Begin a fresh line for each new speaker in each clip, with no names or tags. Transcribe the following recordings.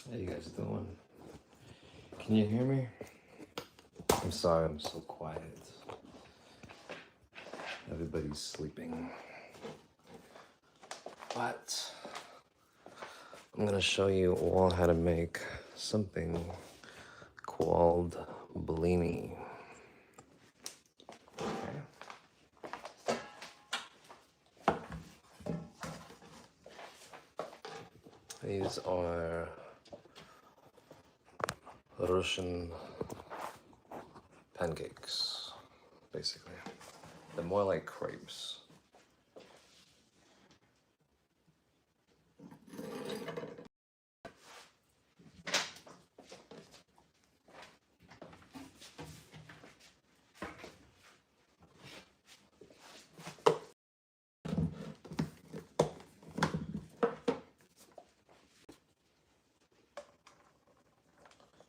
How you guys doing? Can you hear me? I'm sorry I'm so quiet. Everybody's sleeping. But I'm gonna show you all how to make something called blini. Okay. These are Russian pancakes, basically. They're more like crepes.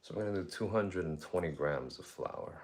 So I'm gonna do 220 grams of flour.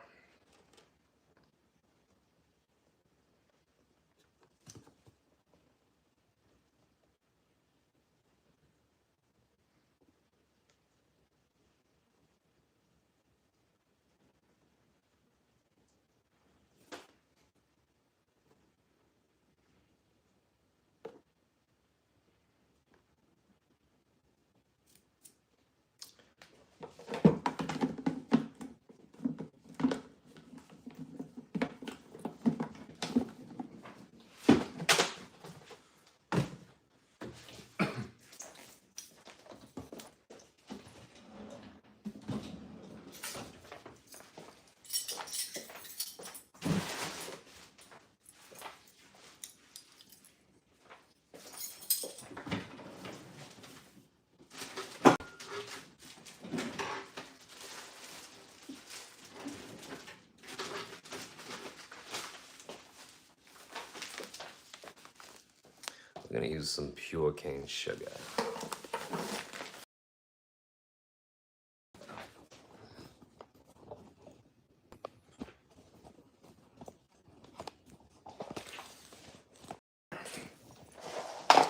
I'm gonna use some pure cane sugar.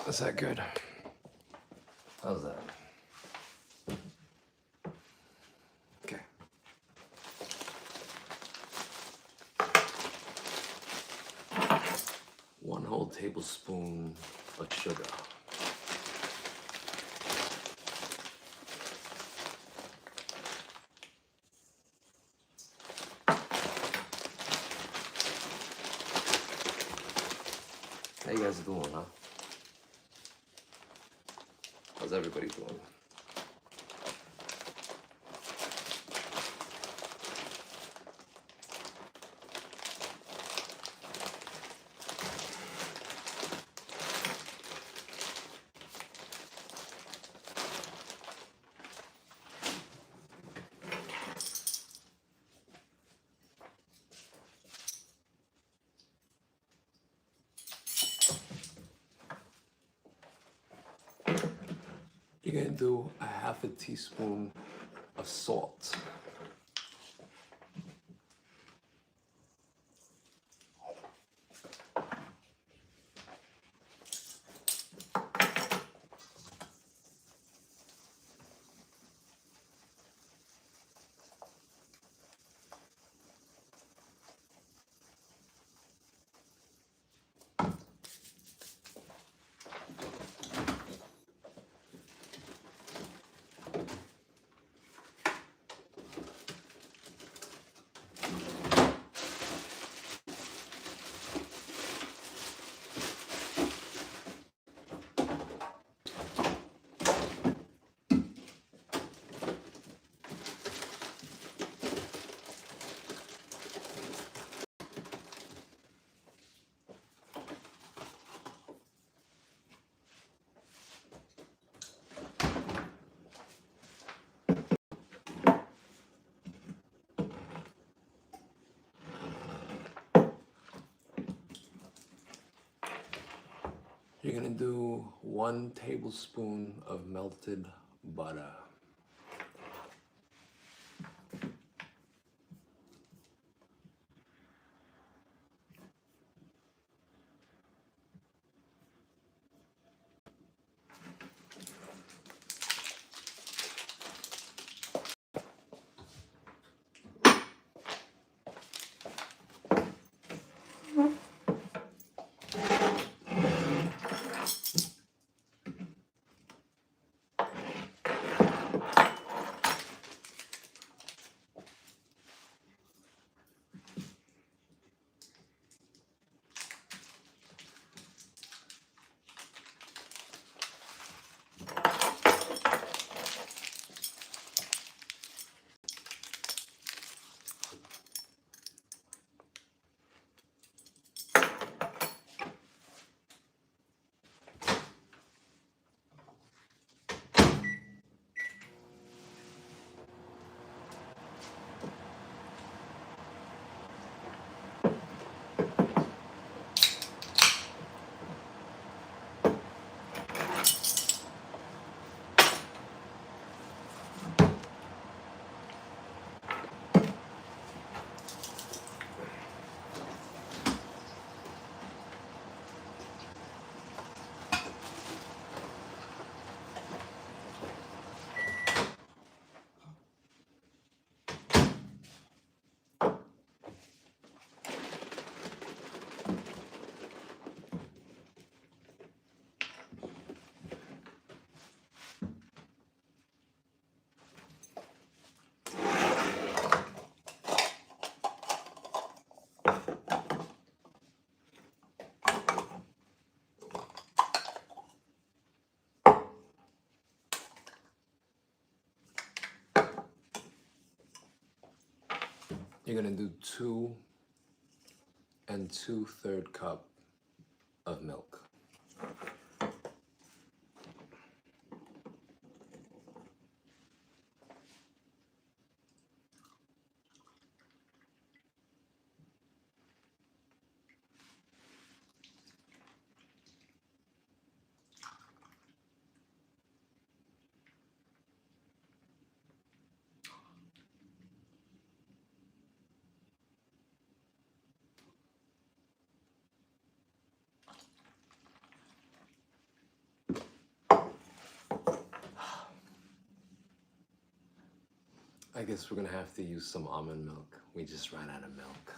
Is that good? How's that? Okay. One whole tablespoon of sugar. How you guys doing, huh? How's everybody doing? You're gonna do a half a teaspoon of salt. You're gonna do 1 tablespoon of melted butter. You're gonna do 2 2/3 cup of milk. I guess we're gonna have to use some almond milk. We just ran out of milk.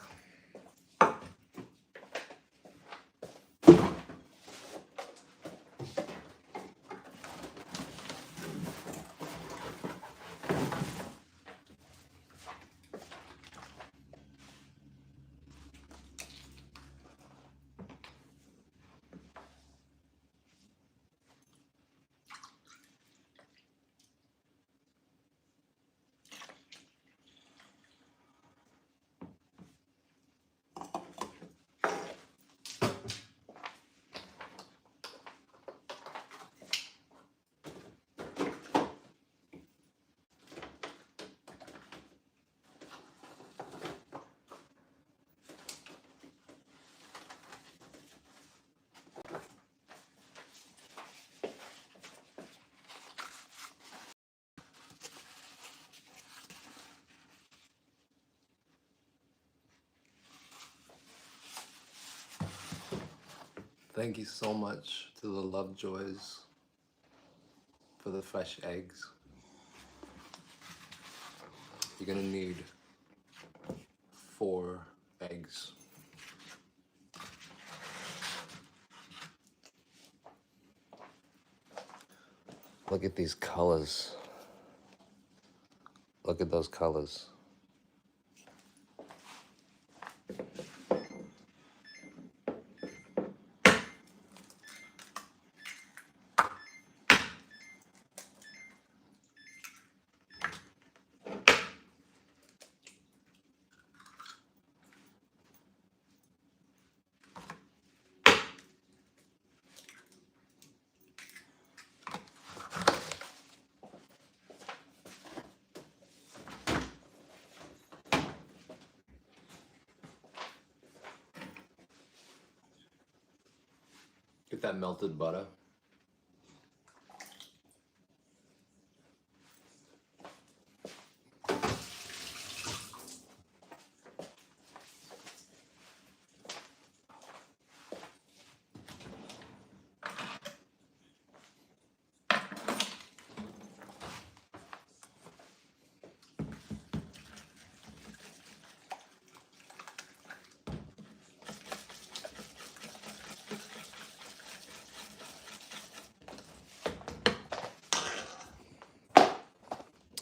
Thank you so much to the Lovejoys for the fresh eggs. You're gonna need 4 eggs. Look at these colors. Look at those colors. Get that melted butter.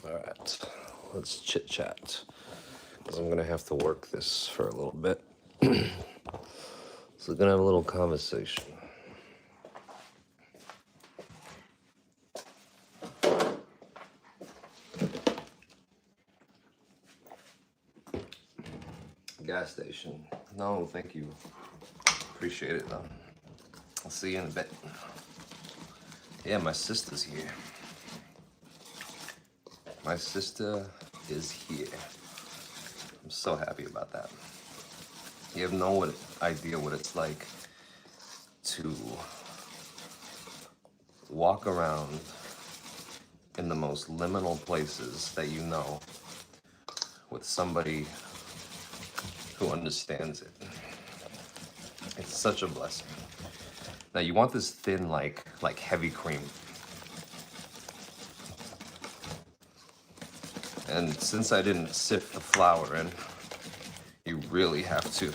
All right, let's chit chat. Because I'm gonna have to work this for a little bit. So we're gonna have a little conversation. Gas station. No, thank you. Appreciate it though. I'll see you in a bit. Yeah, my sister's here. My sister is here. I'm so happy about that. You have no idea what it's like to walk around in the most liminal places that you know with somebody who understands it. It's such a blessing. Now you want this thin, like heavy cream. And since I didn't sift the flour in, you really have to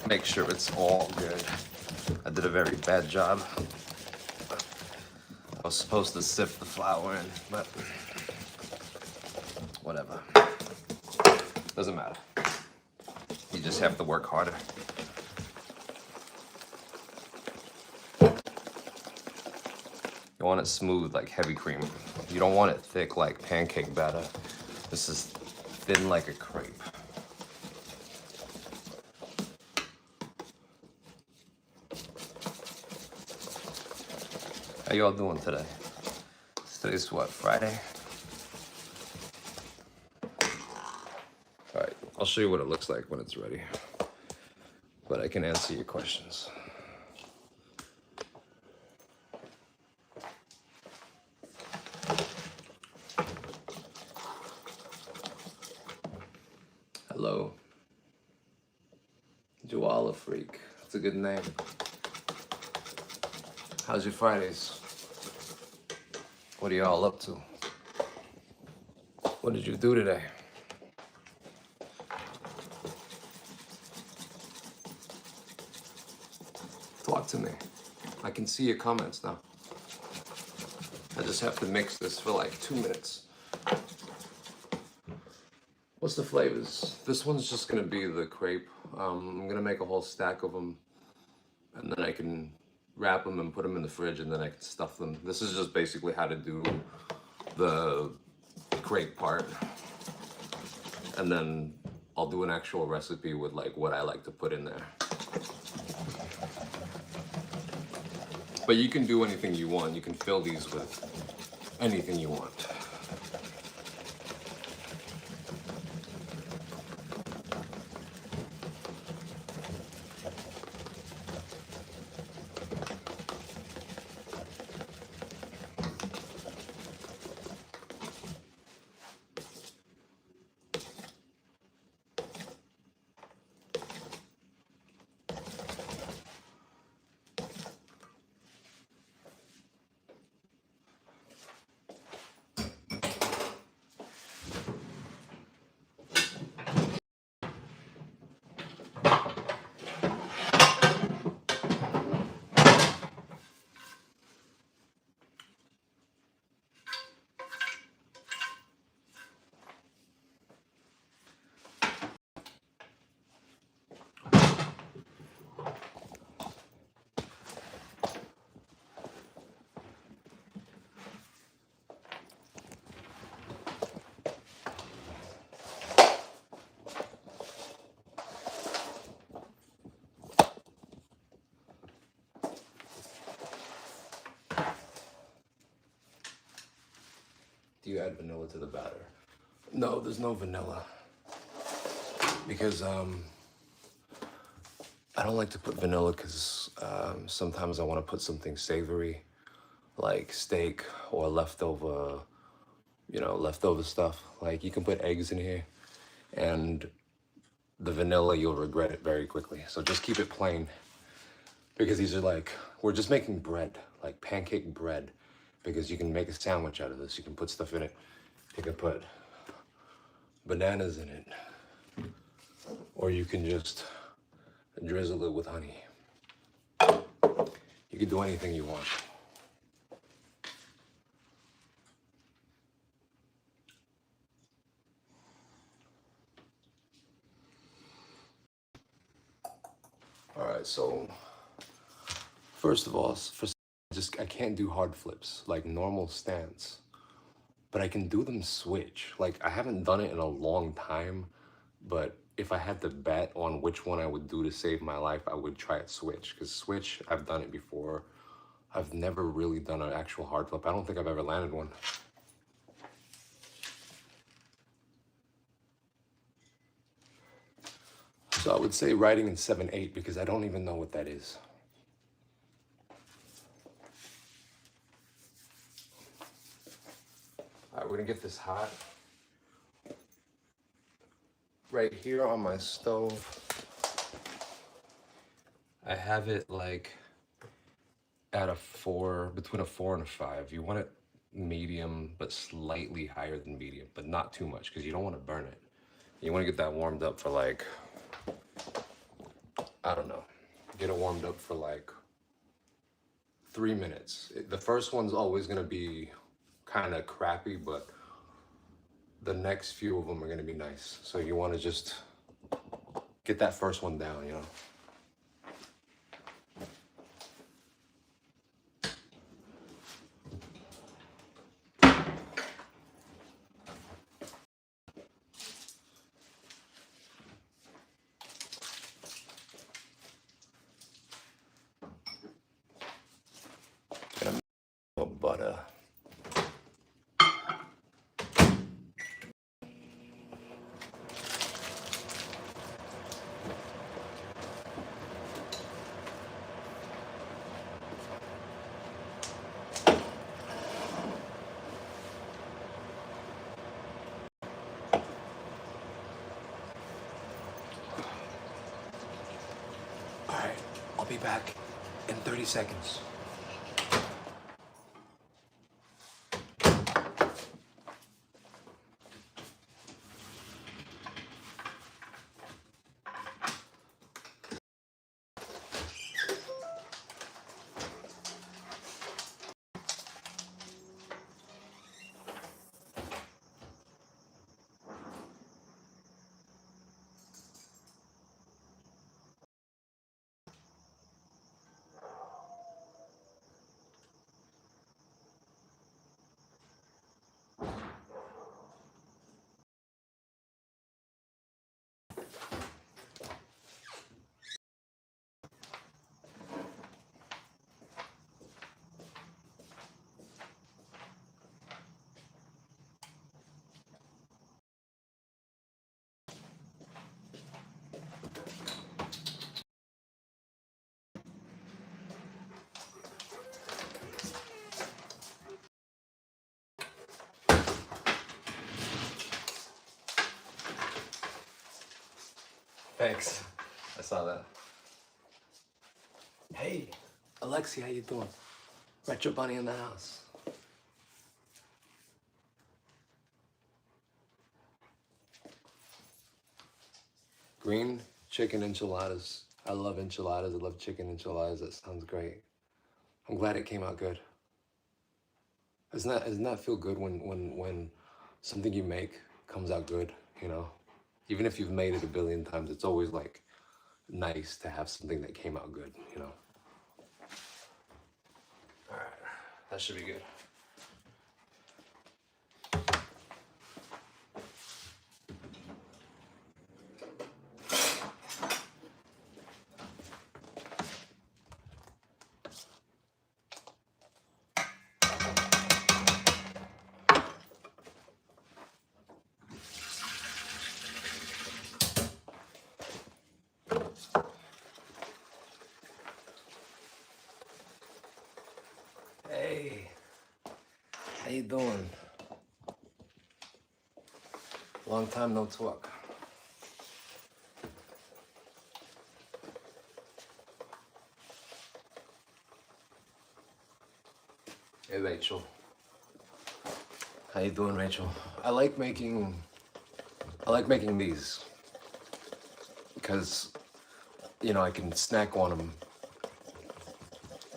make sure it's all good. I did a very bad job. I was supposed to sift the flour in, but whatever. Doesn't matter. You just have to work harder. You want it smooth like heavy cream. You don't want it thick like pancake batter. This is thin like a crepe. How y'all doing today? Today's what, Friday? All right, I'll show you what it looks like when it's ready, but I can answer your questions. Hello. Joala Freak. That's a good name. How's your Fridays? What are y'all up to? What did you do today? Talk to me. I can see your comments now. I just have to mix this for like 2 minutes. What's the flavors? This one's just gonna be the crepe. I'm gonna make a whole stack of them, and then I can wrap them and put them in the fridge, and then I can stuff them. This is just basically how to do the crepe part, and then I'll do an actual recipe with like what I like to put in there. But you can do anything you want. You can fill these with anything you want. Do you add vanilla to the batter? No, there's no vanilla. Because I don't like to put vanilla because sometimes I want to put something savory, like steak or leftover, leftover stuff. Like you can put eggs in here, and the vanilla, you'll regret it very quickly. So just keep it plain, because these are like, we're just making bread, like pancake bread, because you can make a sandwich out of this. You can put stuff in it. You can put bananas in it, or you can just drizzle it with honey. You can do anything you want. All right, so first of all, I can't do hard flips like normal stance, but I can do them switch. Like I haven't done it in a long time, but if I had to bet on which one I would do to save my life, I would try it switch, because switch, I've done it before. I've never really done an actual hard flip. I don't think I've ever landed one. So I would say riding in 7/8, because I don't even know what that is. All right, we're gonna get this hot. Right here on my stove, I have it like at a 4, between a 4 and a 5. You want it medium, but slightly higher than medium, but not too much, because you don't want to burn it. You want to get that warmed up for like, I don't know, get it warmed up for like 3 minutes. The first one's always going to be kind of crappy, but the next few of them are going to be nice. So you want to just get that first one down, you know.
be back in 30 seconds.
Thanks. I saw that.
Hey, Alexi, how you doing? Retro Bunny in the house. Green chicken enchiladas. I love enchiladas. I love chicken enchiladas. That sounds great. I'm glad it came out good. Doesn't that feel good when something you make comes out good, you know? Even if you've made it a billion times, it's always like nice to have something that came out good, you know? All right, that should be good. Hey, how you doing? Long time no talk. Hey, Rachel. How you doing, Rachel? I like making these because, you know, I can snack on them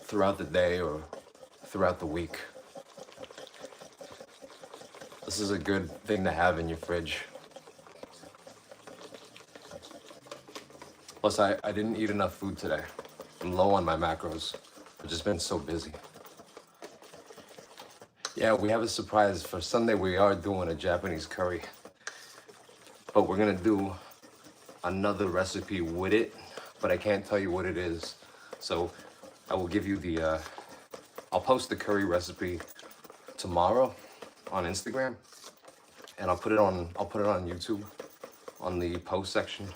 throughout the day or throughout the week. This is a good thing to have in your fridge. Plus, I didn't eat enough food today. I'm low on my macros. I've just been so busy. Yeah, we have a surprise for Sunday. We are doing a Japanese curry, but we're gonna do another recipe with it, but I can't tell you what it is. So I will give you the, I'll post the curry recipe tomorrow on Instagram, and I'll put it on YouTube on the post section.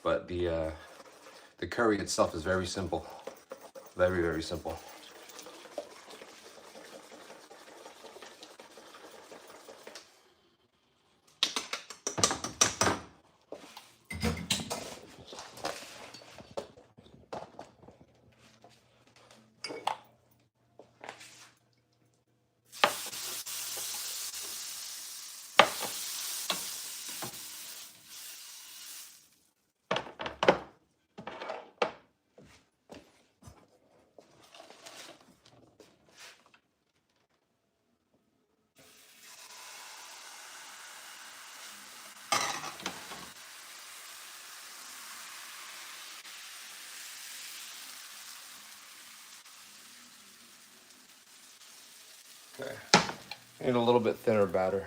But the curry itself is very simple, very, very simple. Okay, need a little bit thinner batter.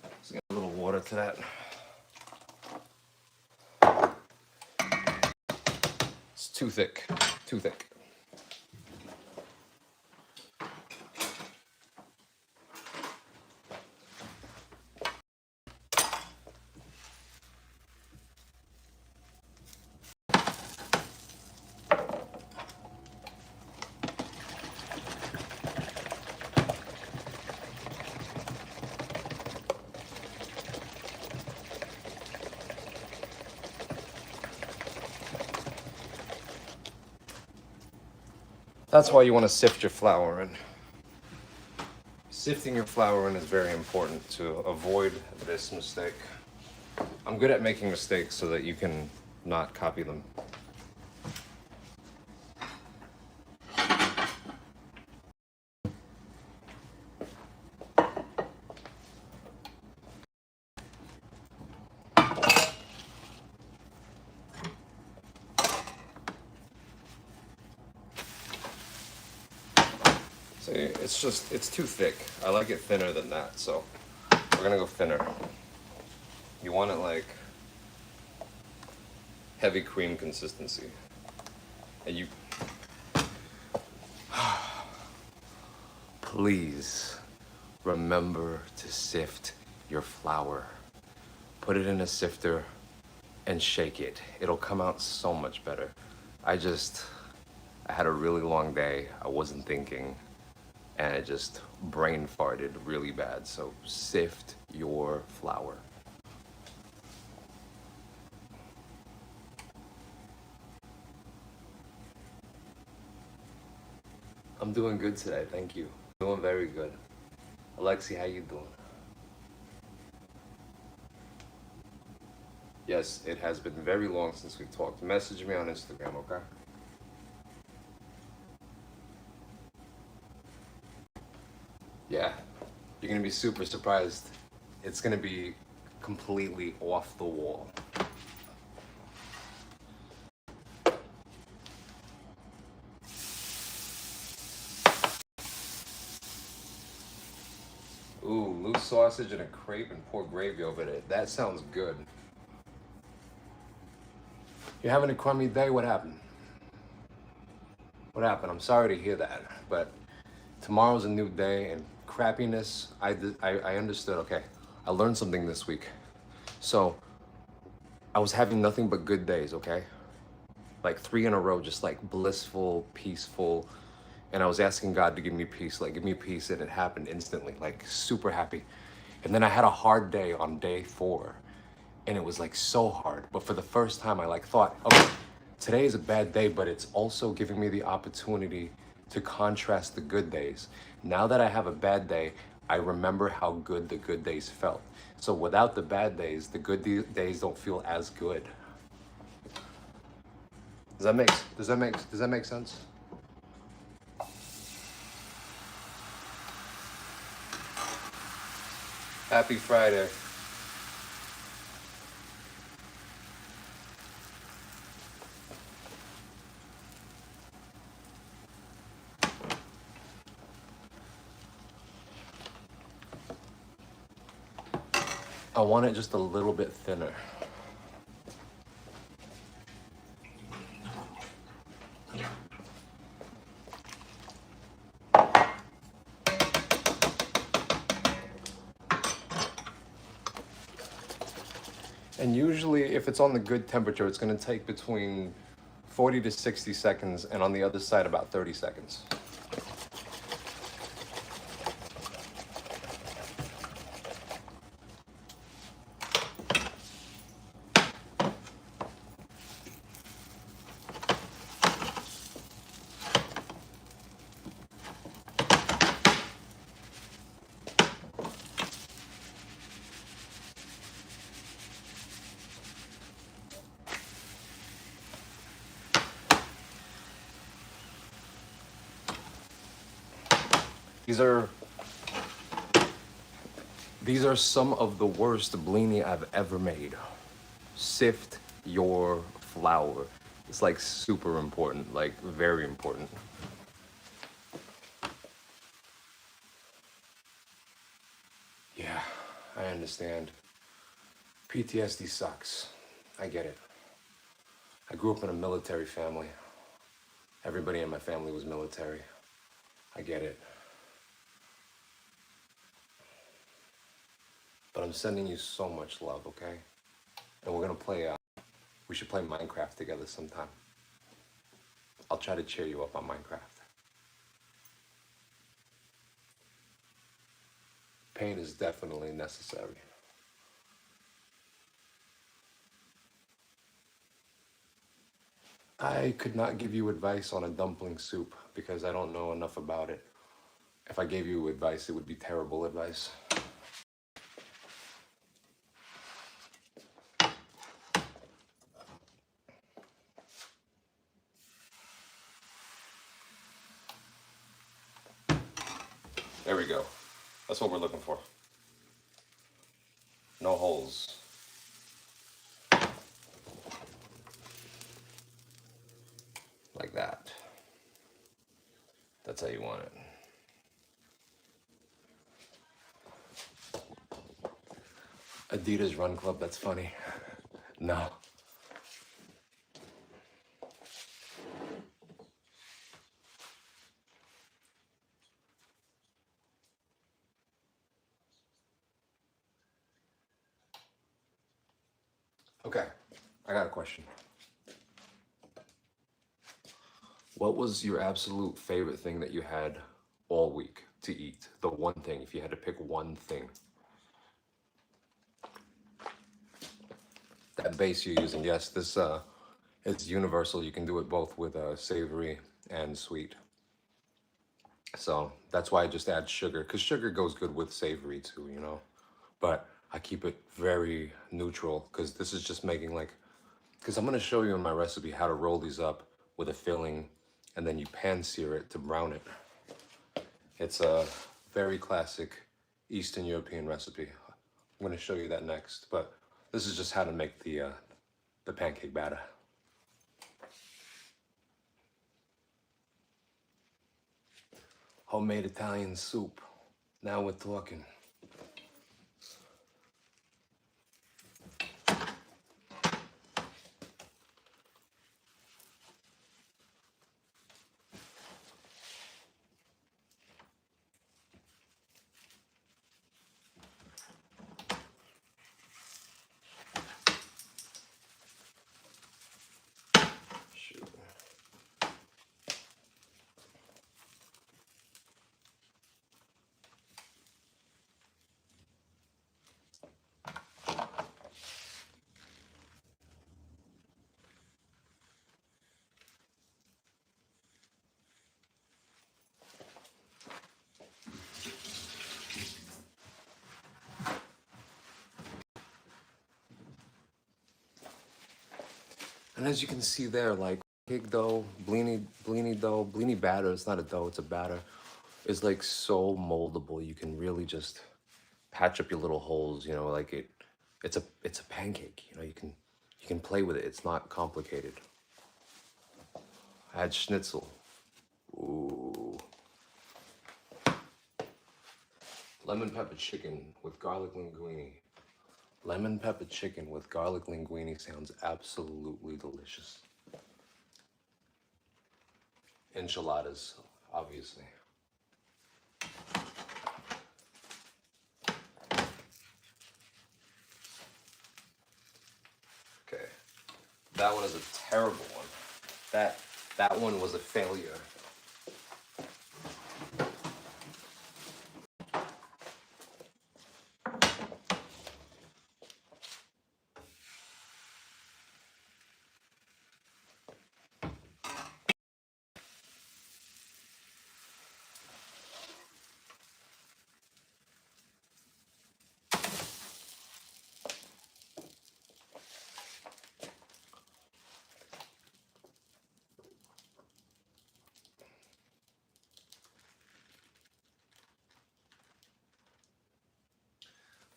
Let's get a little water to that. It's too thick, too thick. That's why you want to sift your flour in. Sifting your flour in is very important to avoid this mistake. I'm good at making mistakes so that you can not copy them. See, it's too thick. I like it thinner than that, so we're gonna go thinner. You want it like heavy cream consistency. And you, please remember to sift your flour. Put it in a sifter and shake it. It'll come out so much better. I had a really long day. I wasn't thinking, and it just brain farted really bad. So sift your flour. I'm doing good today, thank you. Doing very good. Alexi, how you doing? Yes, it has been very long since we talked. Message me on Instagram, okay? Yeah, you're gonna be super surprised. It's gonna be completely off the wall. Ooh, loose sausage and a crepe and pour gravy over it. That sounds good. You're having a crummy day? What happened? What happened? I'm sorry to hear that, but tomorrow's a new day, and crappiness, I understood, okay. I learned something this week. So, I was having nothing but good days, okay? Like 3 in a row, just like blissful, peaceful, and I was asking God to give me peace, like give me peace, and it happened instantly, like super happy. And then I had a hard day on day 4, and it was like so hard. But for the first time, I like thought, okay, today is a bad day, but it's also giving me the opportunity to contrast the good days. Now that I have a bad day, I remember how good the good days felt. So without the bad days, the good days don't feel as good. Does that make sense? Happy Friday. I want it just a little bit thinner. And usually if it's on the good temperature, it's gonna take between 40 to 60 seconds, and on the other side about 30 seconds. These are some of the worst blini I've ever made. Sift your flour. It's like super important, like very important. Yeah, I understand. PTSD sucks. I get it. I grew up in a military family. Everybody in my family was military. I get it. But I'm sending you so much love, okay? And we're gonna play, we should play Minecraft together sometime. I'll try to cheer you up on Minecraft. Pain is definitely necessary. I could not give you advice on a dumpling soup because I don't know enough about it. If I gave you advice, it would be terrible advice. There we go. That's what we're looking for. No holes. Like that. That's how you want it. Adidas Run Club, that's funny. No. Okay, I got a question. What was your absolute favorite thing that you had all week to eat? The one thing, if you had to pick one thing. That base you're using, yes, this it's universal. You can do it both with savory and sweet. So that's why I just add sugar, because sugar goes good with savory too, you know. But I keep it very neutral because this is just making like, because I'm gonna show you in my recipe how to roll these up with a filling and then you pan sear it to brown it. It's a very classic Eastern European recipe. I'm gonna show you that next, but this is just how to make the pancake batter. Homemade Italian soup. Now we're talking. Shoot. And as you can see there, like cake dough, blini dough, blini batter, it's not a dough, it's a batter, is like so moldable. You can really just patch up your little holes, you know, like it's a pancake, you know, you can play with it. It's not complicated. Add schnitzel. Ooh. Lemon pepper chicken with garlic linguine. Lemon pepper chicken with garlic linguine sounds absolutely delicious. Enchiladas, obviously. Okay, that one is a terrible one. That one was a failure.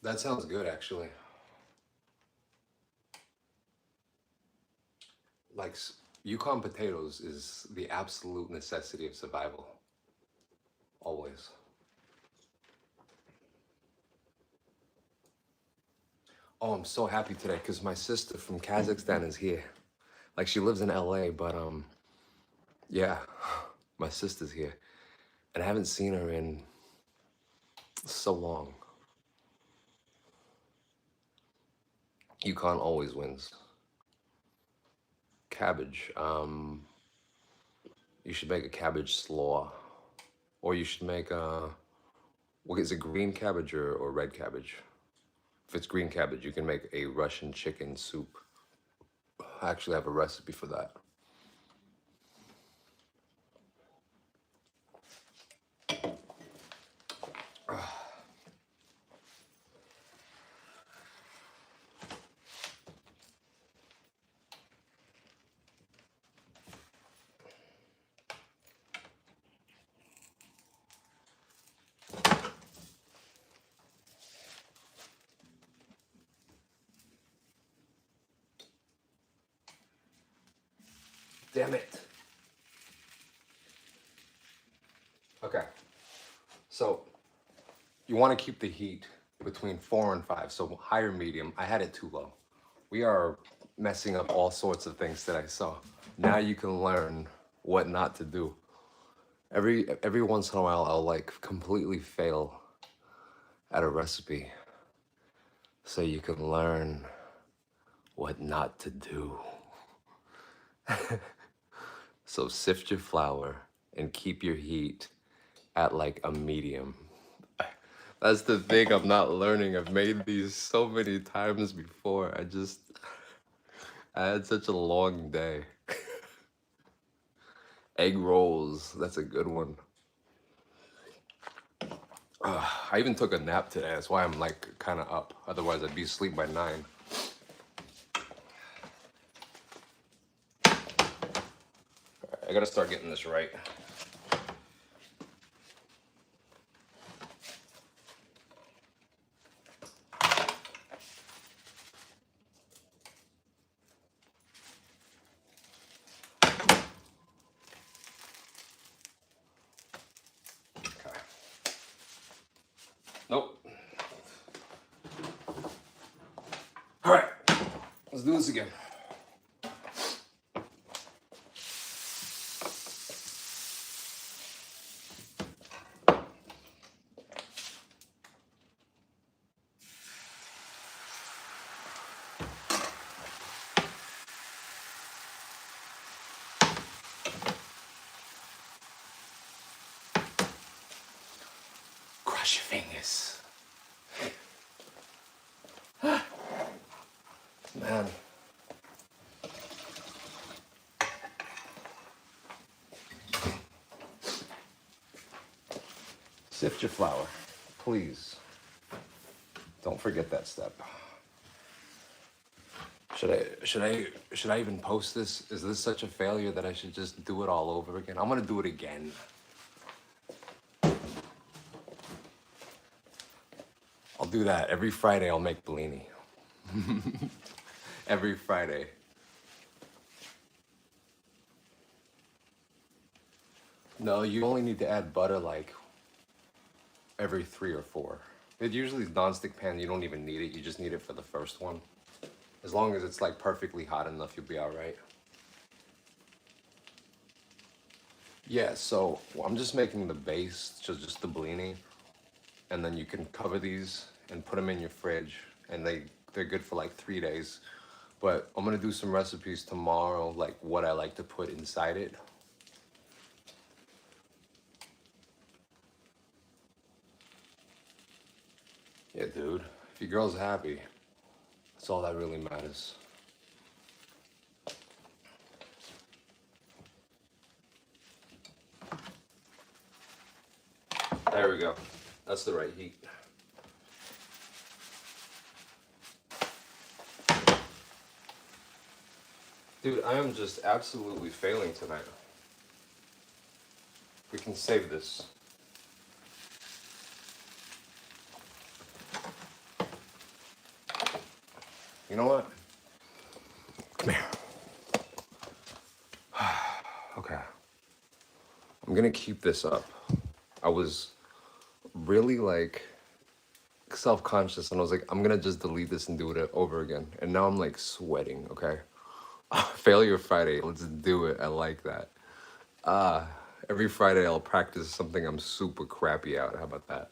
That sounds good, actually. Like Yukon potatoes is the absolute necessity of survival. Always. Oh, I'm so happy today because my sister from Kazakhstan is here. Like she lives in LA, but yeah, my sister's here. And I haven't seen her in so long. Yukon always wins. Cabbage. You should make a cabbage slaw. Or you should make what is it, green cabbage or red cabbage? If it's green cabbage, you can make a Russian chicken soup. I actually have a recipe for that. Damn it. Okay. So you want to keep the heat between 4 and 5, so high or medium. I had it too low. We are messing up all sorts of things that I saw. Now you can learn what not to do. Every once in a while, I'll like completely fail at a recipe, so you can learn what not to do. So sift your flour and keep your heat at like a medium. That's the thing I'm not learning. I've made these so many times before. I had such a long day. Egg rolls, that's a good one. I even took a nap today. That's why I'm like kind of up. Otherwise, I'd be asleep by 9. I gotta start getting this right. Okay. Nope. All right, let's do this again. Crush your fingers. Man. Sift your flour, please. Don't forget that step. Should I even post this? Is this such a failure that I should just do it all over again? I'm gonna do it again. I'll do that. Every Friday I'll make blini. Every Friday. No, you only need to add butter like every 3 or 4. It usually is non-stick pan, you don't even need it. You just need it for the first one. As long as it's like perfectly hot enough, you'll be all right. Yeah, so I'm just making the base, just the blini. And then you can cover these and put them in your fridge, and they're good for like 3 days. But I'm gonna do some recipes tomorrow, like what I like to put inside it. Yeah, dude, if your girl's happy, that's all that really matters. There we go. That's the right heat. Dude, I am just absolutely failing tonight. We can save this. You know what? Come here. Okay. I'm gonna keep this up. I was really like self-conscious and I was like, I'm gonna just delete this and do it over again. And now I'm like sweating, okay? Failure Friday, let's do it. I like that. Every Friday I'll practice something I'm super crappy at. How about that?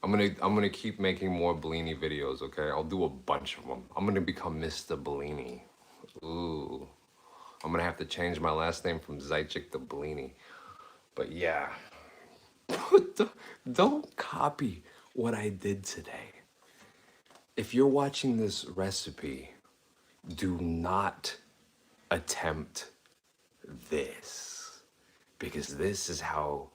I'm gonna keep making more blini videos, okay? I'll do a bunch of them. I'm gonna become Mr. Blini. Ooh. I'm gonna have to change my last name from Zajcik to Blini. But yeah. Don't copy what I did today. If you're watching this recipe, do not attempt this, because this is how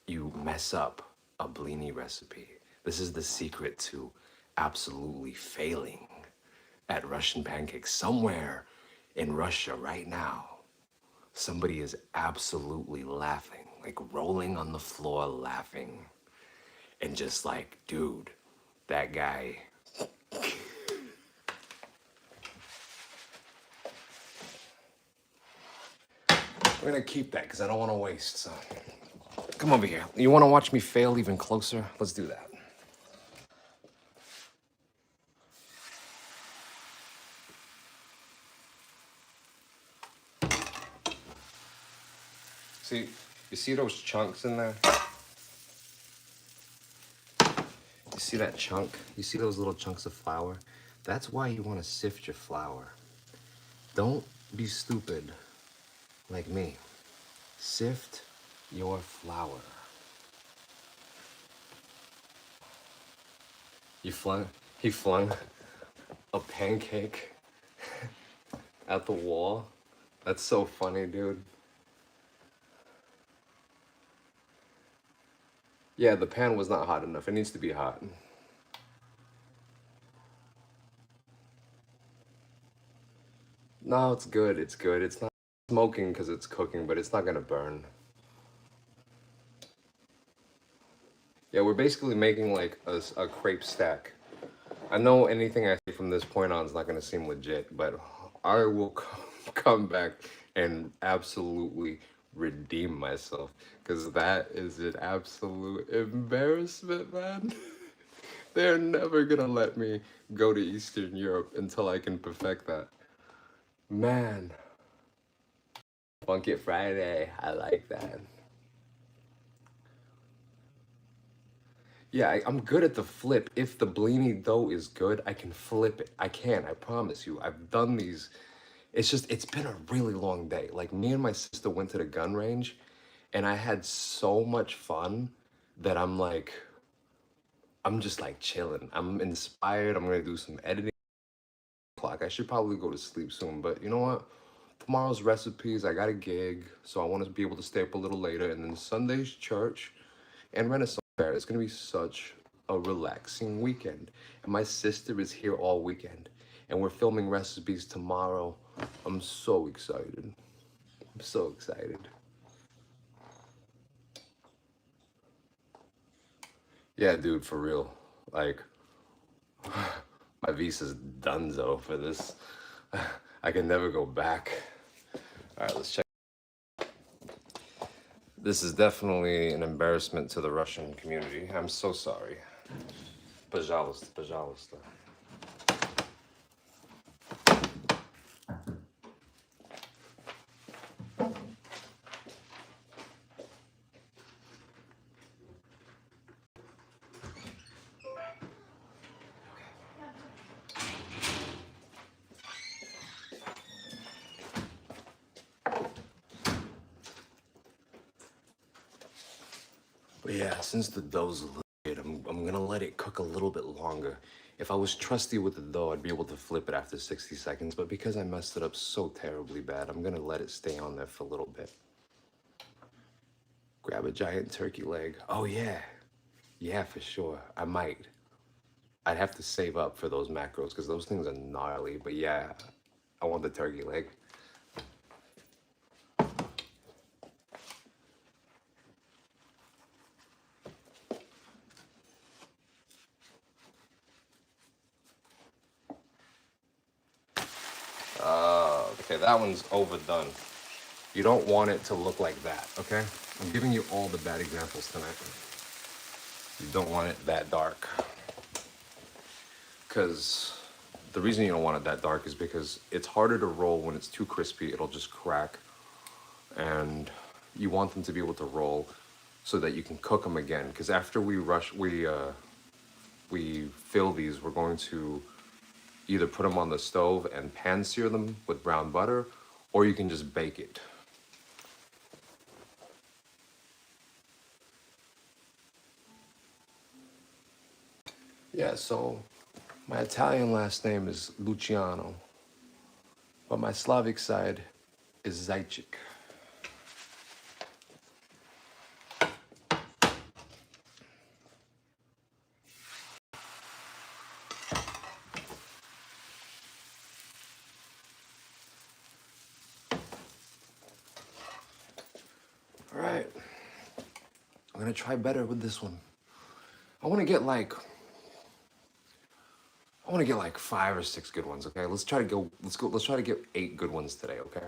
you mess up a blini recipe. This is the secret to absolutely failing at Russian pancakes. Somewhere in Russia right now, somebody is absolutely laughing, like rolling on the floor laughing, and just like, dude, that guy. We're gonna keep that because I don't want to waste. So come over here. You want to watch me fail even closer? Let's do that. See, you see those chunks in there? You see that chunk? You see those little chunks of flour? That's why you want to sift your flour. Don't be stupid like me. Sift your flour. He flung a pancake at the wall. That's so funny, dude. Yeah, the pan was not hot enough. It needs to be hot. No, it's good. It's good. It's not smoking because it's cooking, but it's not gonna burn. Yeah, we're basically making like a crepe stack. I know anything I say from this point on is not gonna seem legit, but I will come back and absolutely redeem myself because that is an absolute embarrassment, man. They're never gonna let me go to Eastern Europe until I can perfect that. Man. Funky Friday, I like that. Yeah, I'm good at the flip. If the blini dough is good, I can flip it. I can, I promise you. I've done these. It's just, it's been a really long day. Like me and my sister went to the gun range and I had so much fun that I'm just like chilling. I'm inspired. I'm gonna do some editing. Clock. I should probably go to sleep soon, but you know what? Tomorrow's recipes, I got a gig, so I want to be able to stay up a little later. And then Sunday's church and Renaissance Fair. It's going to be such a relaxing weekend. And my sister is here all weekend. And we're filming recipes tomorrow. I'm so excited. I'm so excited. Yeah, dude, for real. Like, my visa's donezo for this. I can never go back. All right, let's check. This is definitely an embarrassment to the Russian community. I'm so sorry. Пожалуйста, пожалуйста. But yeah, since the dough's a little bit, I'm gonna let it cook a little bit longer. If I was trusty with the dough, I'd be able to flip it after 60 seconds, but because I messed it up so terribly bad, I'm gonna let it stay on there for a little bit. Grab a giant turkey leg. Oh yeah, yeah, for sure, I might. I'd have to save up for those macros because those things are gnarly, but yeah, I want the turkey leg. Okay, that one's overdone. You don't want it to look like that, okay? I'm giving you all the bad examples tonight. You don't want it that dark. Because the reason you don't want it that dark is because it's harder to roll when it's too crispy. It'll just crack. And you want them to be able to roll so that you can cook them again. Because after we fill these, we're going to either put them on the stove and pan sear them with brown butter, or you can just bake it. Yeah, so my Italian last name is Luciano, but my Slavic side is Zajcik. All right, I'm gonna try better with this one. I want to get like 5 or 6 good ones. Okay, let's try to get 8 good ones today. Okay.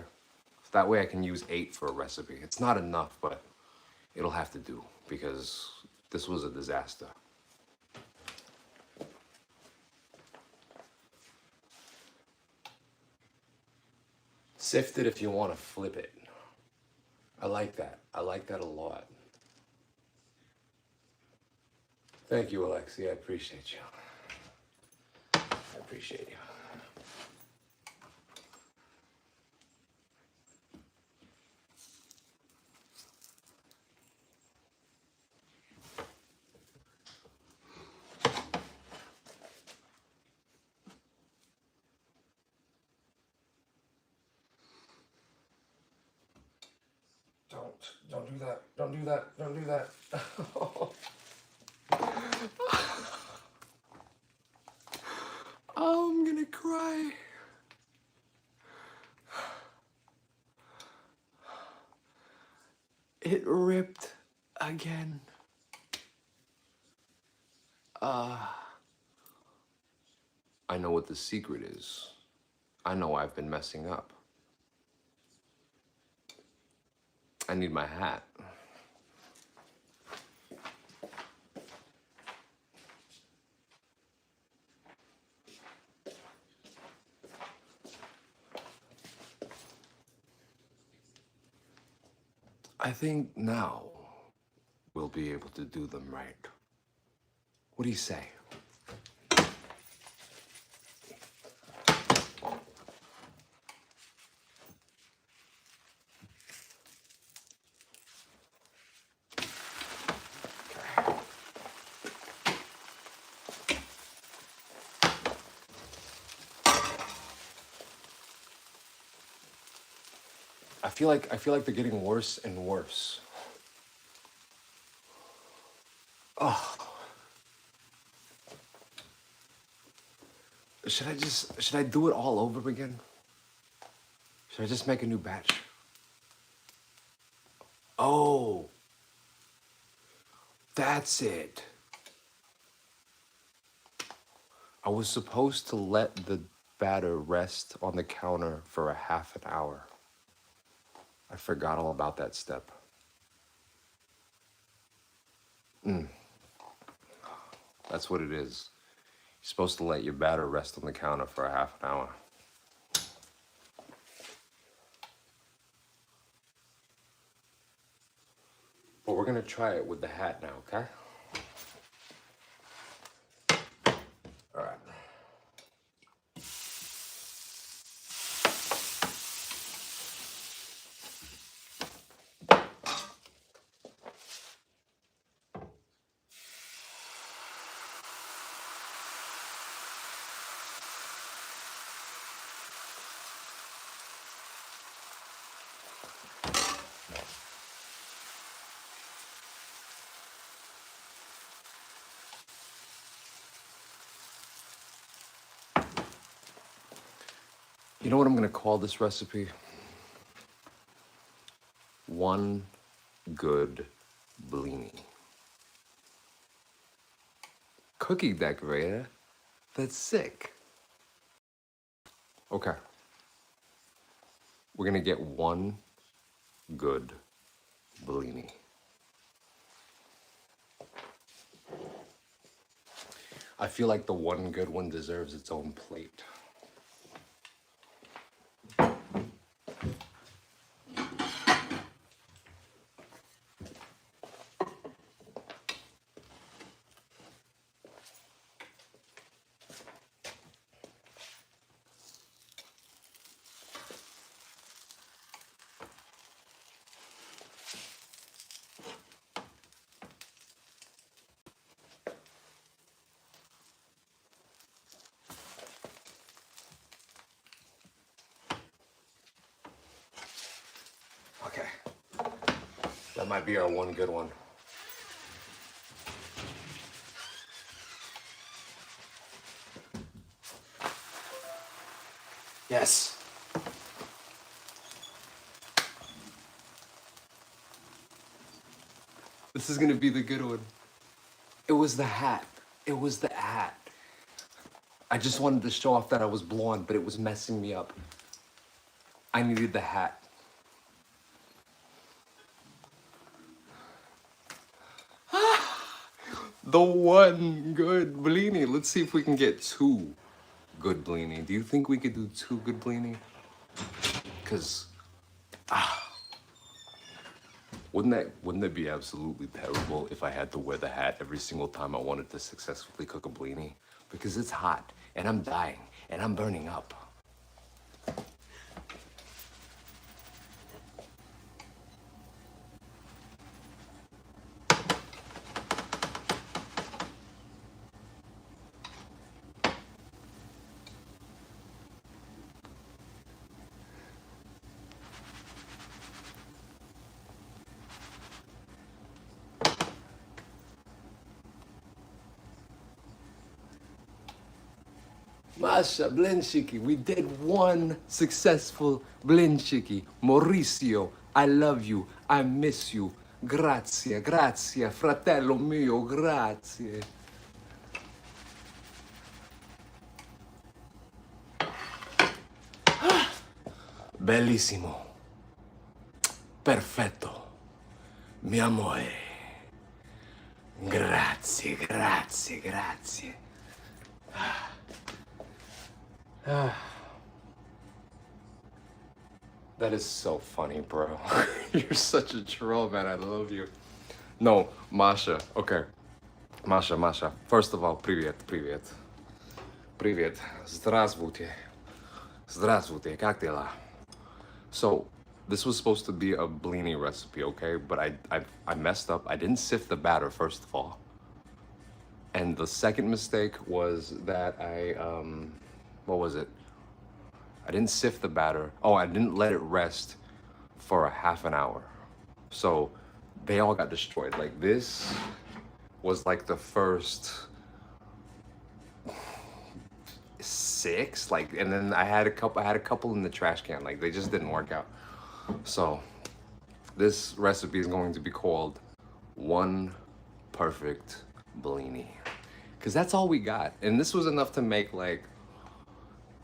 That way I can use 8 for a recipe. It's not enough, but it'll have to do because this was a disaster. Sift it if you want to flip it. I like that. I like that a lot. Thank you, Alexi. I appreciate you. I appreciate you. Don't do that. Don't do that. Don't do that. I'm gonna cry. It ripped again. I know what the secret is. I know I've been messing up. I need my hat. I think now we'll be able to do them right. What do you say? I feel like they're getting worse and worse. Oh. Should I do it all over again? Should I just make a new batch? Oh. That's it. I was supposed to let the batter rest on the counter for a half an hour. I forgot all about that step. That's what it is. You're supposed to let your batter rest on the counter for a half an hour. But we're gonna try it with the hat now, okay? All right. You know what I'm gonna call this recipe? One good blini. Cookie decorator? That's sick. Okay. We're gonna get one good blini. I feel like the one good one deserves its own plate. Okay. That might be our one good one. Yes. This is gonna be the good one. It was the hat. It was the hat. I just wanted to show off that I was blonde, but it was messing me up. I needed the hat. The one good blini. Let's see if we can get two good blini. Do you think we could do two good blini? Because, wouldn't it be absolutely terrible if I had to wear the hat every single time I wanted to successfully cook a blini? Because it's hot, and I'm dying, and I'm burning up. Masha, blinchiki, we did one successful blinchiki. Mauricio, I love you, I miss you. Grazie, grazie, fratello mio, grazie. Bellissimo. Perfetto. Mi amore. Grazie, grazie, grazie. That is so funny, bro. You're such a troll, man. I love you. No, Masha. Okay. Masha. First of all, привет. Здравствуйте. Как дела? So, this was supposed to be a blini recipe, okay? But I messed up. I didn't sift the batter, first of all. And the second mistake was that what was it? I didn't sift the batter. Oh, I didn't let it rest for a half an hour. So they all got destroyed. Like this was like the first 6, like, and then I had a couple in the trash can. Like they just didn't work out. So this recipe is going to be called One Perfect Blini. Cause that's all we got. And this was enough to make like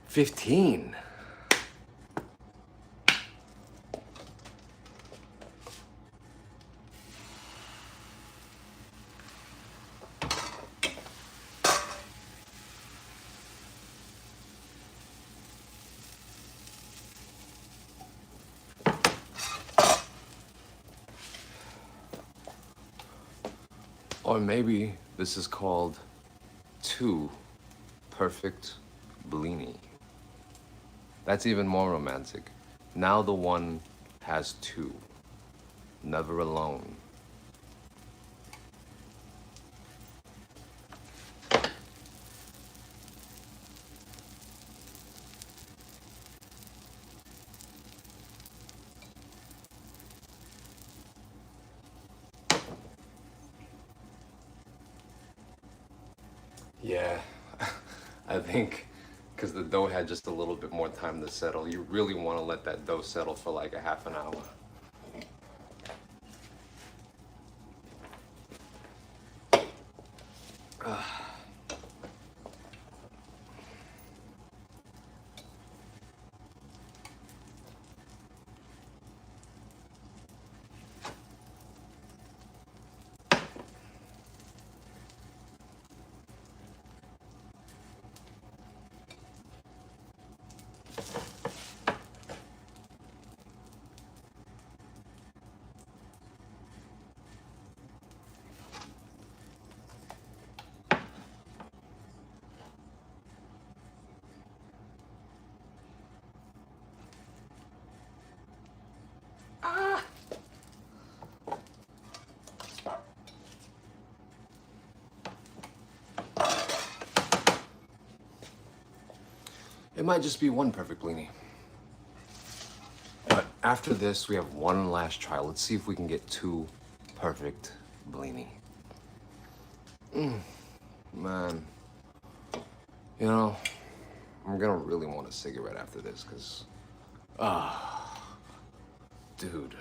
15. Or maybe this is called Two Perfect Blini. That's even more romantic. Now the one has two, never alone. Yeah, I think because the dough had just a little bit more time to settle, you really want to let that dough settle for like a half an hour. It might just be one perfect blini. But after this, we have one last try. Let's see if we can get two perfect blini. Man, you know, I'm gonna really want a cigarette after this, because, dude.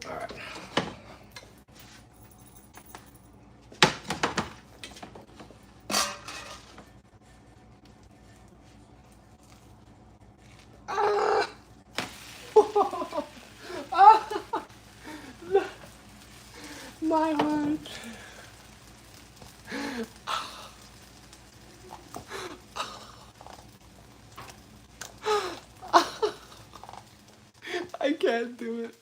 All right. my heart. I can't do it.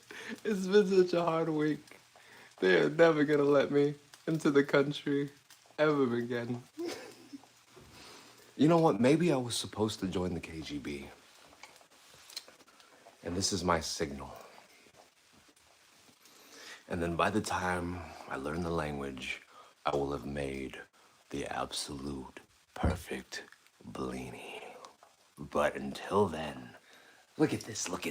It's been such a hard week. They are never gonna let me into the country ever again. You know what? Maybe I was supposed to join the KGB. And this is my signal. And then by the time I learn the language, I will have made the absolute perfect blini. But until then, look at this, look.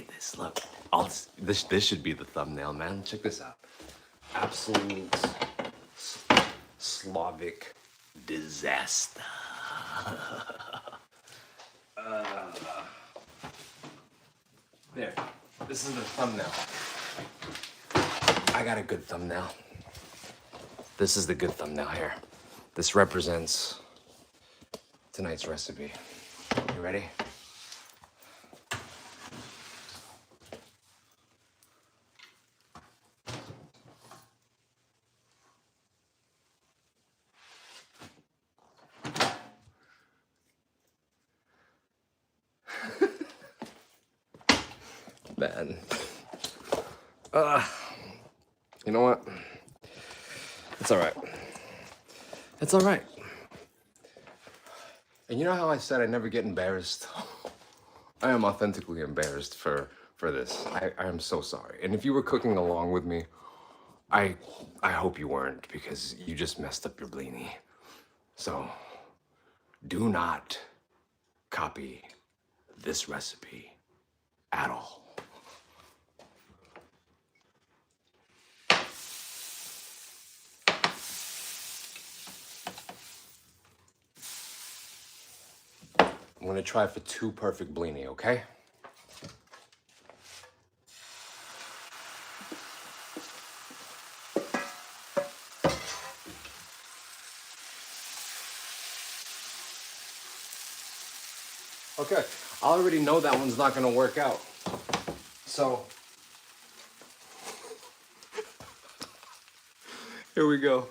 This should be the thumbnail, man. Check this out. Absolute Slavic disaster. There, this is the thumbnail. I got a good thumbnail. This is the good thumbnail here. This represents tonight's recipe. You ready? Man. You know what? It's all right. It's all right. And you know how I said I never get embarrassed? I am authentically embarrassed for this. I am so sorry. And if you were cooking along with me, I hope you weren't, because you just messed up your blini. So do not copy this recipe at all. I'm gonna try for 2 perfect blini, okay? Okay, I already know that one's not gonna work out. So, here we go.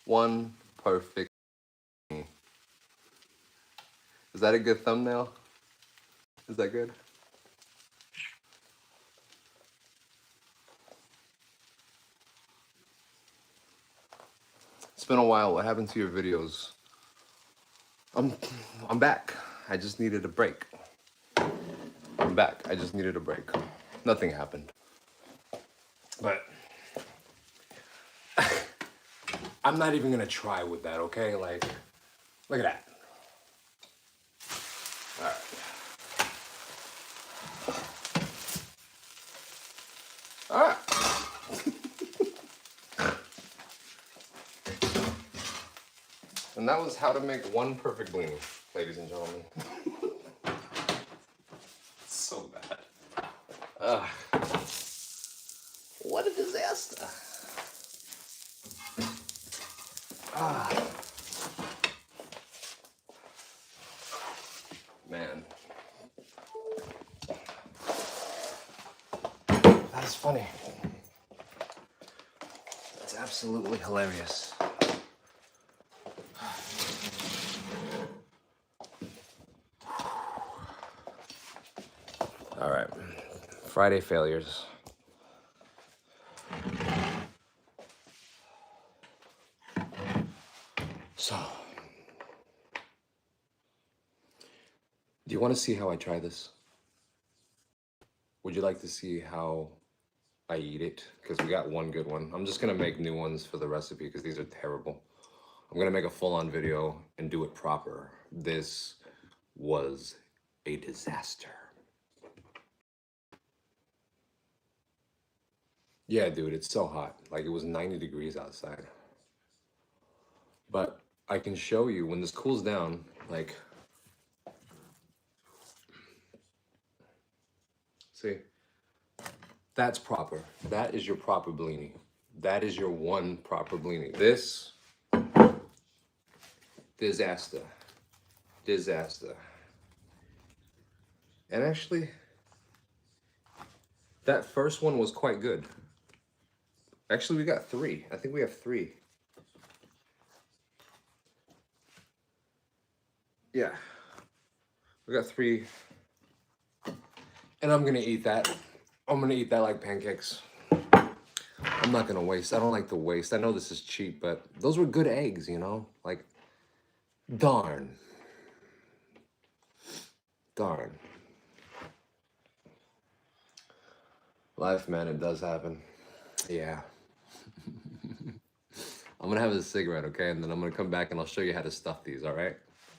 One perfect. Is that a good thumbnail? Is that good? It's been a while. What happened to your videos? I'm back. I just needed a break. I'm back. I just needed a break. Nothing happened. But I'm not even gonna try with that, okay? Like, look at that. All right. All right. And that was how to make 1 perfect blini, ladies and gentlemen. So bad. What a disaster. Man. That is funny. That's absolutely hilarious. All right, Friday failures. So, do you want to see how I try this? Would you like to see how I eat it? Because we got one good one. I'm just gonna make new ones for the recipe because these are terrible. I'm gonna make a full-on video and do it proper. This was a disaster. Yeah, dude, it's so hot. Like, it was 90 degrees outside. But I can show you when this cools down, like, see, that's proper. That is your proper blini. That is your 1 proper blini. This, disaster. Disaster. And actually, That first one was quite good. Actually, we got 3. I think we have 3. Yeah. We got 3. And I'm gonna eat that. I'm gonna eat that like pancakes. I'm not gonna waste. I don't like to waste. I know this is cheap, but those were good eggs, you know? Like, darn. Darn. Life, man, it does happen. Yeah. I'm gonna have a cigarette, okay? And then I'm gonna come back and I'll show you how to stuff these, all right?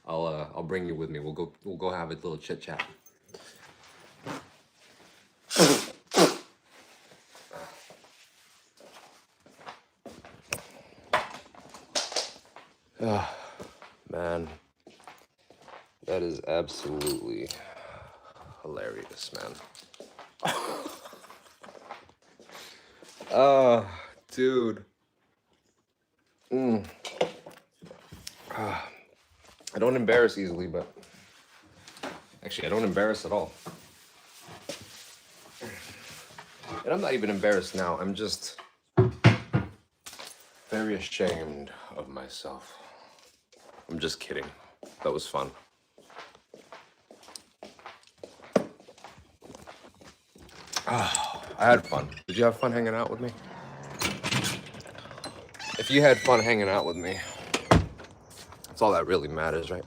I'll bring you with me. We'll go have a little chit chat. Man, that is absolutely hilarious, man. Dude. I don't embarrass easily, but actually, I don't embarrass at all. And I'm not even embarrassed now. I'm just very ashamed of myself. I'm just kidding. That was fun. I had fun. Did you have fun hanging out with me? If you had fun hanging out with me, that's all that really matters, right?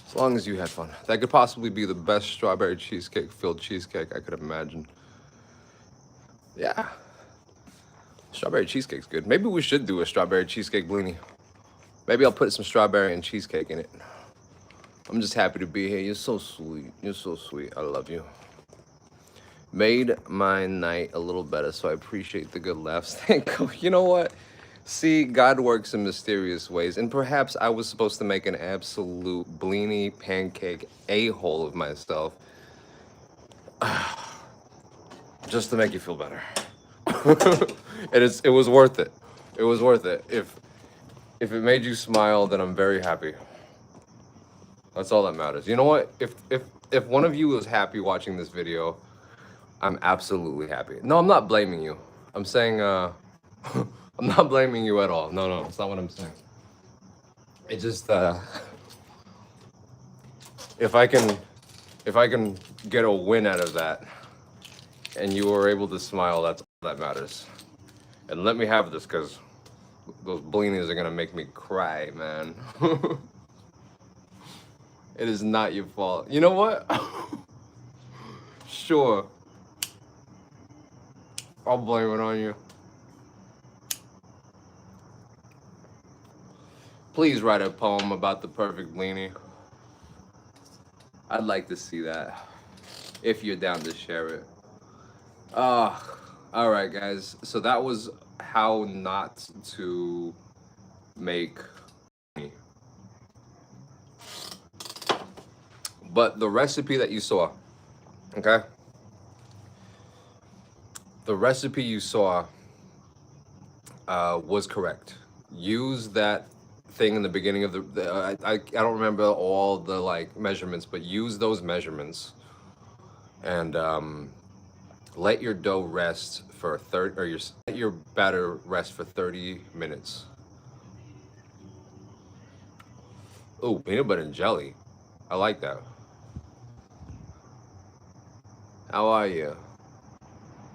As long as you had fun. That could possibly be the best strawberry cheesecake filled cheesecake I could imagine. Yeah. Strawberry cheesecake's good. Maybe we should do a strawberry cheesecake blini. Maybe I'll put some strawberry and cheesecake in it. I'm just happy to be here. You're so sweet. You're so sweet. I love you. Made my night a little better, so I appreciate the good laughs. Thank you. You know what? See, God works in mysterious ways, and perhaps I was supposed to make an absolute blini pancake a-hole of myself just to make you feel better. It was worth it. It was worth it. If it made you smile, then I'm very happy. That's all that matters. You know what? If one of you was happy watching this video, I'm absolutely happy. No, I'm not blaming you. I'm saying, I'm not blaming you at all. No, that's not what I'm saying. It just, if I can get a win out of that, and you were able to smile, that's all that matters. And let me have this, because those blinis are gonna make me cry, man. It is not your fault. You know what? Sure. I'll blame it on you. Please write a poem about the perfect blini. I'd like to see that, if you're down to share it. All right, guys. So that was how not to make blini. But the recipe that you saw, okay? The recipe you saw was correct. Use that thing in the beginning of I don't remember all the like measurements, but use those measurements and let your dough rest for let your batter rest for 30 minutes. Oh, peanut butter and jelly. I like that. How are you?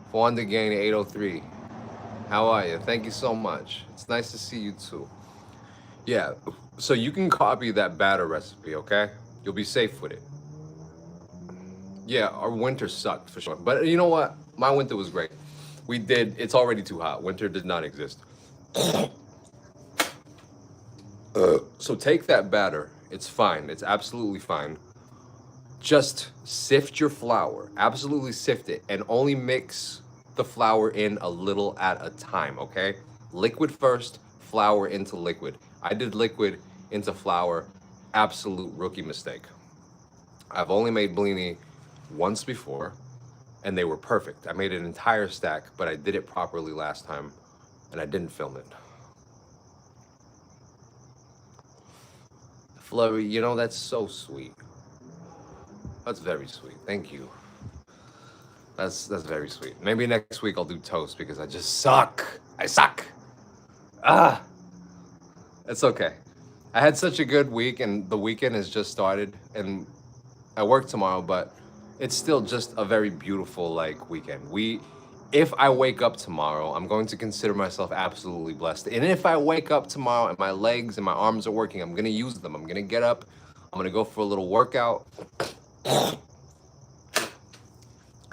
Fonda Gang 803. How are you? Thank you so much. It's nice to see you too. Yeah, so you can copy that batter recipe, okay? You'll be safe with it. Yeah, our winter sucked for sure. But you know what? My winter was great. It's already too hot. Winter did not exist. So take that batter. It's fine. It's absolutely fine. Just sift your flour. Absolutely sift it. And only mix the flour in a little at a time, okay? Liquid first, flour into liquid. I did liquid into flour. Absolute rookie mistake. I've only made blini once before, and they were perfect. I made an entire stack, but I did it properly last time, and I didn't film it. Flurry, you know, that's so sweet. That's very sweet. Thank you. That's very sweet. Maybe next week I'll do toast because I just suck. I suck. Ah, it's okay. I had such a good week, and the weekend has just started, and I work tomorrow, but it's still just a very beautiful like weekend. If I wake up tomorrow, I'm going to consider myself absolutely blessed. And if I wake up tomorrow and my legs and my arms are working, I'm gonna use them. I'm gonna get up. I'm gonna go for a little workout,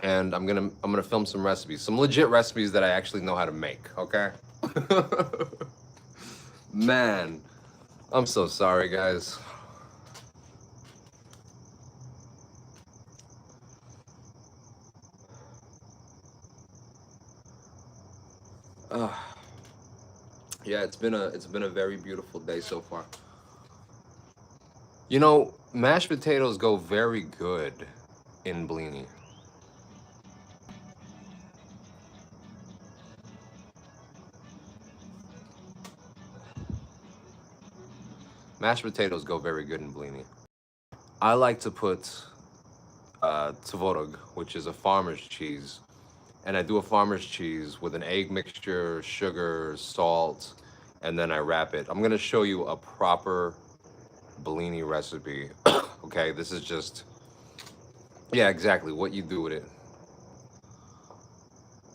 and I'm gonna film some recipes, some legit recipes that I actually know how to make. Okay. Man, I'm so sorry, guys. Yeah, it's been a very beautiful day so far. You know, mashed potatoes go very good in blini. Mashed potatoes go very good in blini. I like to put tvorog, which is a farmer's cheese, and I do a farmer's cheese with an egg mixture, sugar, salt, and then I wrap it. I'm gonna show you a proper blini recipe. Okay, this is just, yeah, exactly what you do with it.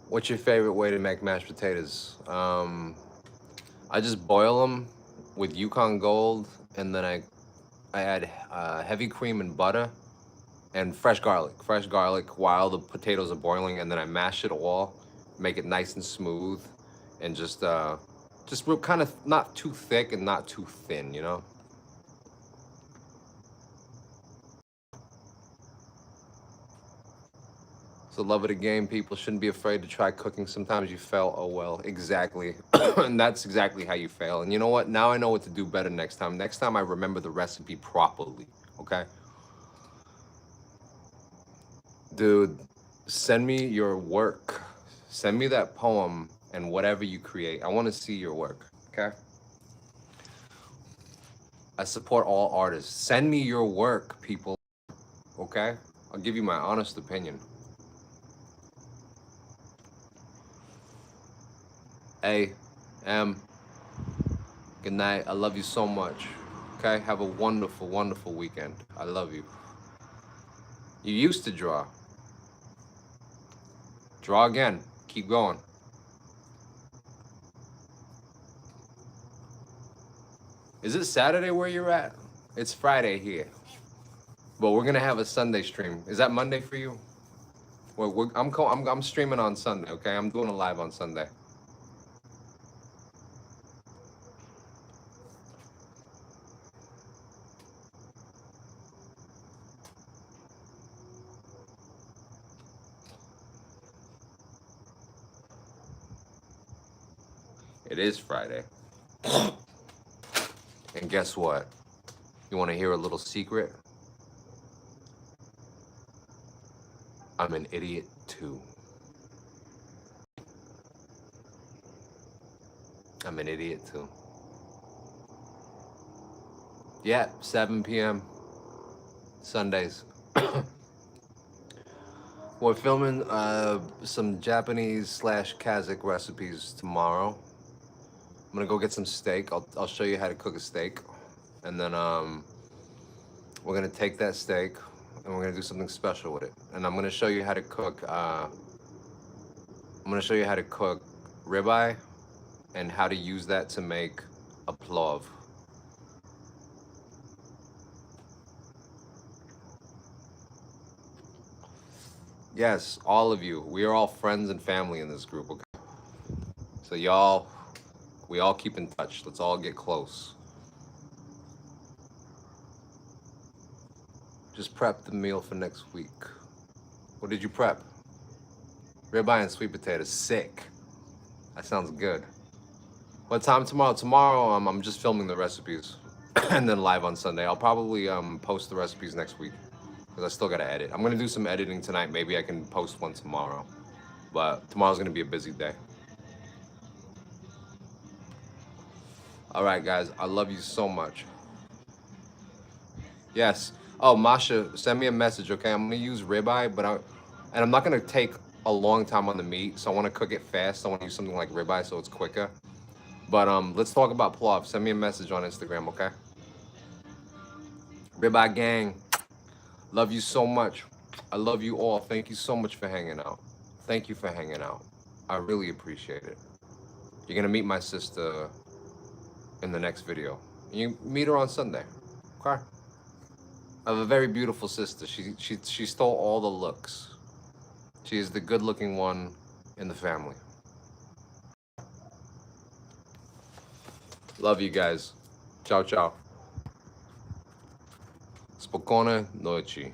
What's your favorite way to make mashed potatoes? I just boil them with Yukon Gold, and then I add heavy cream and butter and fresh garlic. Fresh garlic while the potatoes are boiling, and then I mash it all, make it nice and smooth, and just real kind of not too thick and not too thin, you know. So love of the game, people shouldn't be afraid to try cooking. Sometimes you fail, oh well, exactly. And that's exactly how you fail. And you know what? Now I know what to do better next time. Next time I remember the recipe properly, okay? Dude, send me your work. Send me that poem and whatever you create. I want to see your work, okay? I support all artists. Send me your work, people, okay? I'll give you my honest opinion. A, M, good night. I love you so much. Okay? Have a wonderful, wonderful weekend. I love you. You used to draw. Draw again. Keep going. Is it Saturday where you're at? It's Friday here. But we're gonna have a Sunday stream. Is that Monday for you? Well, I'm streaming on Sunday, okay? I'm doing a live on Sunday. It is Friday. And guess what? You wanna hear a little secret? I'm an idiot too. I'm an idiot too. Yeah, 7 p.m. Sundays. We're filming some Japanese slash Kazakh recipes tomorrow. I'm gonna go get some steak. I'll show you how to cook a steak, and then we're gonna take that steak and we're gonna do something special with it. And I'm gonna show you how to cook. I'm gonna show you how to cook ribeye and how to use that to make a plov. Yes, all of you. We are all friends and family in this group, okay? So y'all, we all keep in touch. Let's all get close. Just prep the meal for next week. What did you prep? Ribeye and sweet potatoes. Sick. That sounds good. What time tomorrow? Tomorrow, I'm just filming the recipes, and then live on Sunday. I'll probably post the recipes next week because I still gotta edit. I'm gonna do some editing tonight. Maybe I can post one tomorrow, but tomorrow's gonna be a busy day. All right, guys. I love you so much. Yes. Oh, Masha, send me a message, okay? I'm gonna use ribeye, and I'm not gonna take a long time on the meat, so I want to cook it fast. I want to use something like ribeye, so it's quicker. But let's talk about plov. Send me a message on Instagram, okay? Ribeye gang, love you so much. I love you all. Thank you so much for hanging out. Thank you for hanging out. I really appreciate it. You're gonna meet my sister in the next video. You meet her on Sunday, okay? I have a very beautiful sister. She stole all the looks. She is the good-looking one in the family. Love you guys. Ciao, ciao. Spokojne noci.